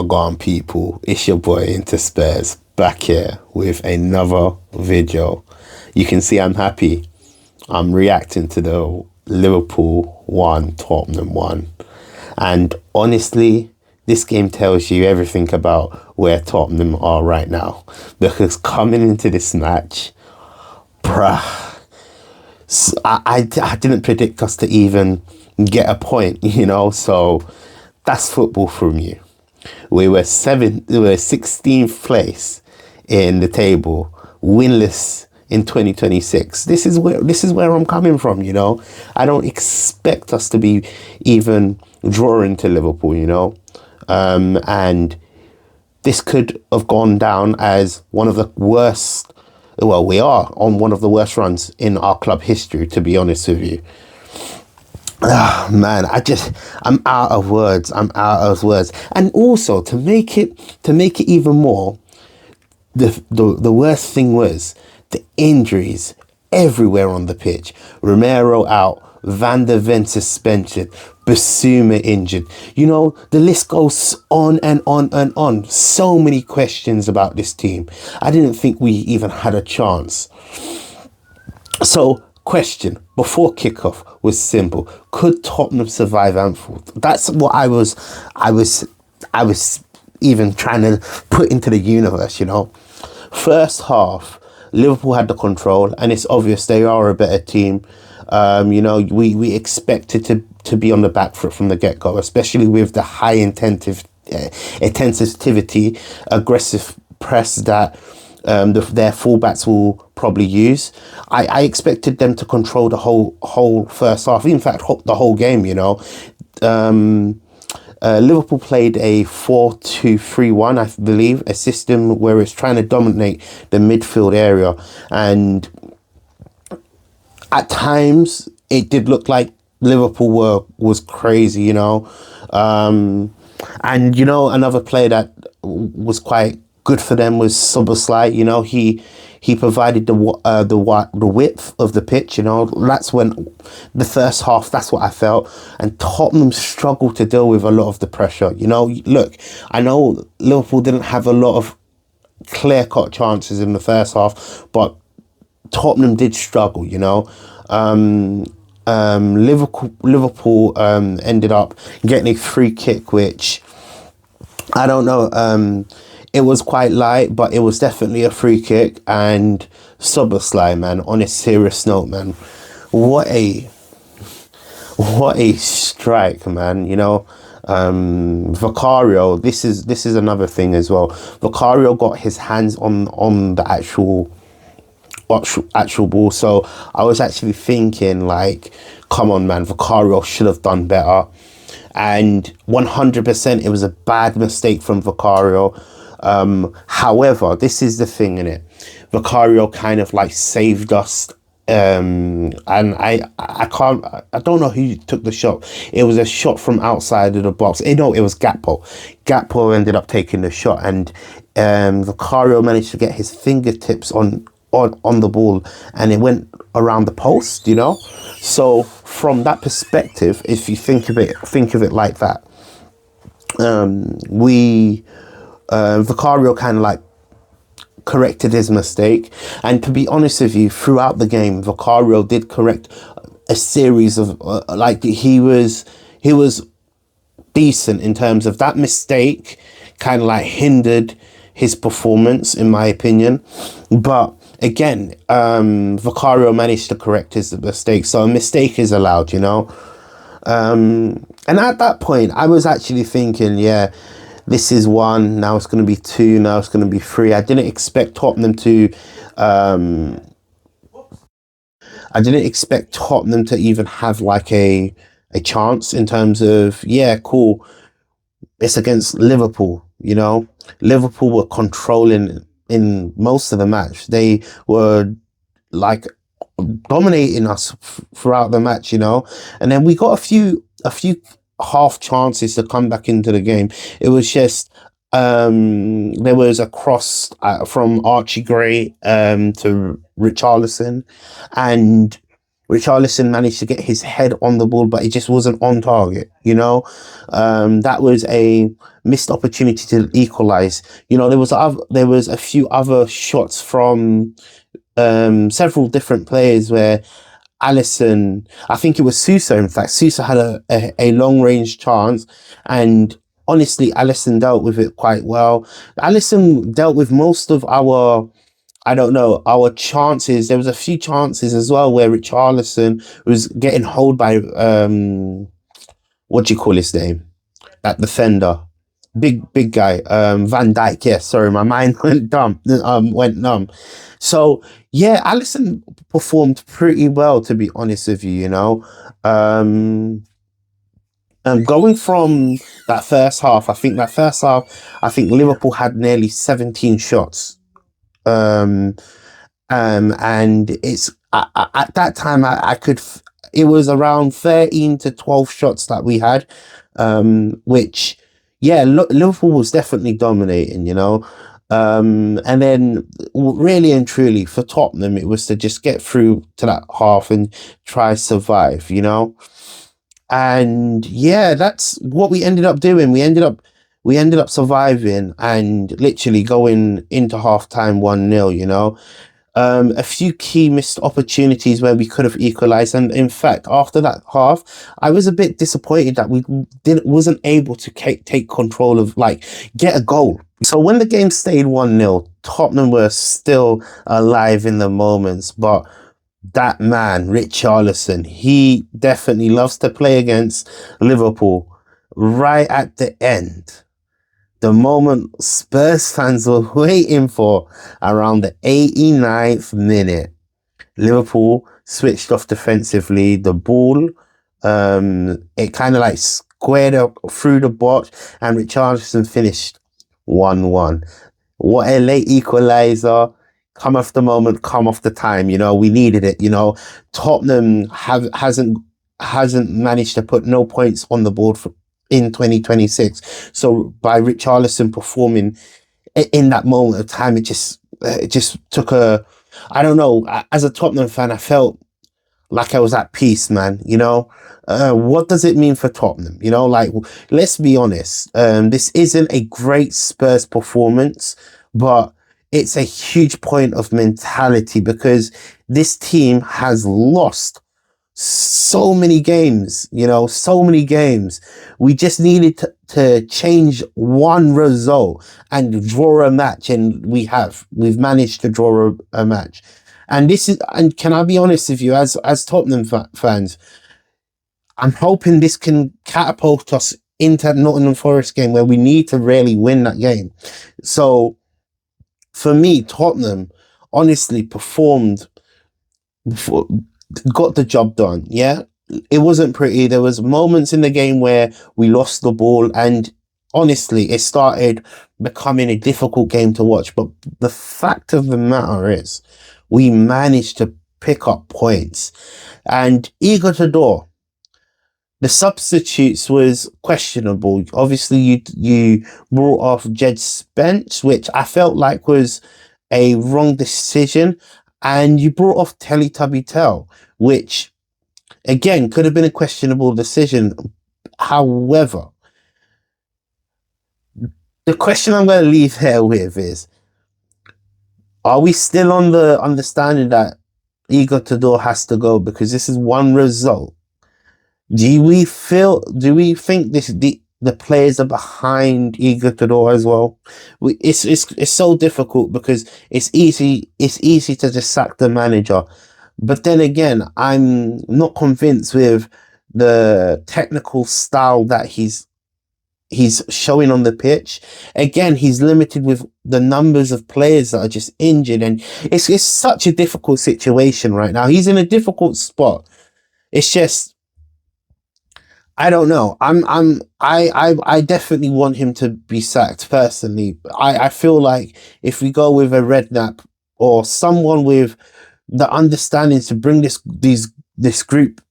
Wagwan people, it's your boy Into Spurs back here with another video. You can see I'm happy. I'm reacting to the Liverpool 1, Tottenham 1. And honestly, this game tells you everything about where Tottenham are right now. Because coming into this match, bruh, I didn't predict us to even get a point, so that's football from you. We were 16th place in the table, winless in 2026. This is where I'm coming from, I don't expect us to be even drawing to Liverpool, and this could have gone down as one of the worst. Well, we are on one of the worst runs in our club history, to be honest with you. Man, I'm out of words. And also to make it even more, the worst thing was the injuries everywhere on the pitch. Romero out, Van der Ven suspension, Basuma injured. The list goes on and on and on. So many questions about this team. I didn't think we even had a chance. So, question before kickoff was simple: could Tottenham survive Anfield? That's what I was even trying to put into the universe. First half, Liverpool had the control, and it's obvious they are a better team. We expected to be on the back foot from the get-go, especially with the high intensivity, aggressive press that their fullbacks will probably use. I expected them to control the whole first half. In fact, the whole game. Liverpool played a 4-2-3-1, I believe, a system where it's trying to dominate the midfield area, and at times it did look like Liverpool was crazy, and another player that was quite good for them was Soboslai. He provided the width of the pitch. That's when the first half. That's what I felt, and Tottenham struggled to deal with a lot of the pressure. Look, I know Liverpool didn't have a lot of clear-cut chances in the first half, but Tottenham did struggle. Liverpool ended up getting a free kick, which I don't know. It was quite light, but it was definitely a free kick. And Soboslai, man, on a serious note, man, what a strike, man. Vicario. This is another thing as well. Vicario got his hands on the actual ball. So I was actually thinking, like, come on, man, Vicario should have done better. And 100% it was a bad mistake from Vicario. However, this is the thing, innit? Vicario kind of like saved us. And I don't know who took the shot. It was a shot from outside of the box. No, it was Gakpo. Gakpo ended up taking the shot, and Vicario managed to get his fingertips on the ball, and it went around the post, So from that perspective, if you think of it like that, Vicario kind of like corrected his mistake. And to be honest with you, throughout the game, Vicario did correct a series of he was decent in terms of that mistake. Kind of like hindered his performance, in my opinion, but again, Vicario managed to correct his mistake, so a mistake is allowed, and at that point I was actually thinking, yeah, this is 1, now it's going to be 2, now it's going to be 3. I didn't expect Tottenham to even have like a chance in terms of, yeah, cool, it's against Liverpool. Liverpool were controlling in most of the match. They were like dominating us throughout the match, and then we got a few half chances to come back into the game. It was just there was a cross from Archie Gray to Richarlison, and Richarlison managed to get his head on the ball, but it just wasn't on target, you know? That was a missed opportunity to equalize. You know, there was a few other shots from several different players where Allison, I think it was Sousa, in fact, Sousa had a long range chance, and honestly, Allison dealt with it quite well. Allison dealt with most of our, I don't know, our chances. There was a few chances as well where Richarlison was getting hold by what do you call his name? That defender. Big guy. Van Dijk, yeah, sorry, my mind went numb. So yeah, Allison performed pretty well, to be honest with you, you know. Um Going from that first half, I think Liverpool had nearly 17 shots. Um and it's at that time it was around 13 to 12 shots that we had, which yeah, Liverpool was definitely dominating, you know. And then really and truly for Tottenham, it was to just get through to that half and try survive, you know. And yeah, that's what we ended up doing. We ended up surviving and literally going into half time 1-0, you know. A few key missed opportunities where we could have equalized, and in fact, after that half, I was a bit disappointed that we didn't wasn't able to take control of, like, get a goal. So when the game stayed 1-0, Tottenham were still alive in the moments, but that man, Richarlison, he definitely loves to play against Liverpool. Right at the end, the moment Spurs fans were waiting for, around the 89th minute, Liverpool switched off defensively. The ball, it kind of like squared up through the box, and Richarlison finished 1-1. What a late equalizer. Come off the moment, come off the time. You know, we needed it. You know, Tottenham hasn't managed to put no points on the board in 2026. So by Richarlison performing in that moment of time, it just took a, I don't know. As a Tottenham fan, I felt like I was at peace, man. You know, what does it mean for Tottenham? You know, like, let's be honest. This isn't a great Spurs performance, but it's a huge point of mentality, because this team has lost so many games, you know, so many games. We just needed to change one result and draw a match, and we've managed to draw a match. And can I be honest with you, as Tottenham fans, I'm hoping this can catapult us into Nottingham Forest game where we need to really win that game. So for me, Tottenham honestly performed, got the job done. Yeah, it wasn't pretty. There was moments in the game where we lost the ball, and honestly, it started becoming a difficult game to watch. But the fact of the matter is, we managed to pick up points. And Igor Tudor, the substitutes was questionable. Obviously, you brought off Jed Spence, which I felt like was a wrong decision, and you brought off Telly Tell, which again could have been a questionable decision. However, the question I'm going to leave here with is: are we still on the understanding that Igor Tudor has to go because this is one result? Do we think the players are behind Igor Tudor as well? It's so difficult because it's easy to just sack the manager, but then again, I'm not convinced with the technical style that he's showing on the pitch. Again, he's limited with the numbers of players that are just injured, and it's such a difficult situation right now. He's in a difficult spot. It's just, I don't know. I definitely want him to be sacked personally. I feel like if we go with a Redknapp or someone with the understanding to bring this group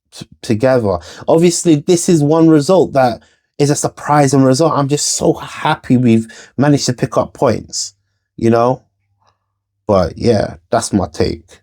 together. Obviously, this is one result that is a surprising result. I'm just so happy we've managed to pick up points, you know? But yeah, that's my take.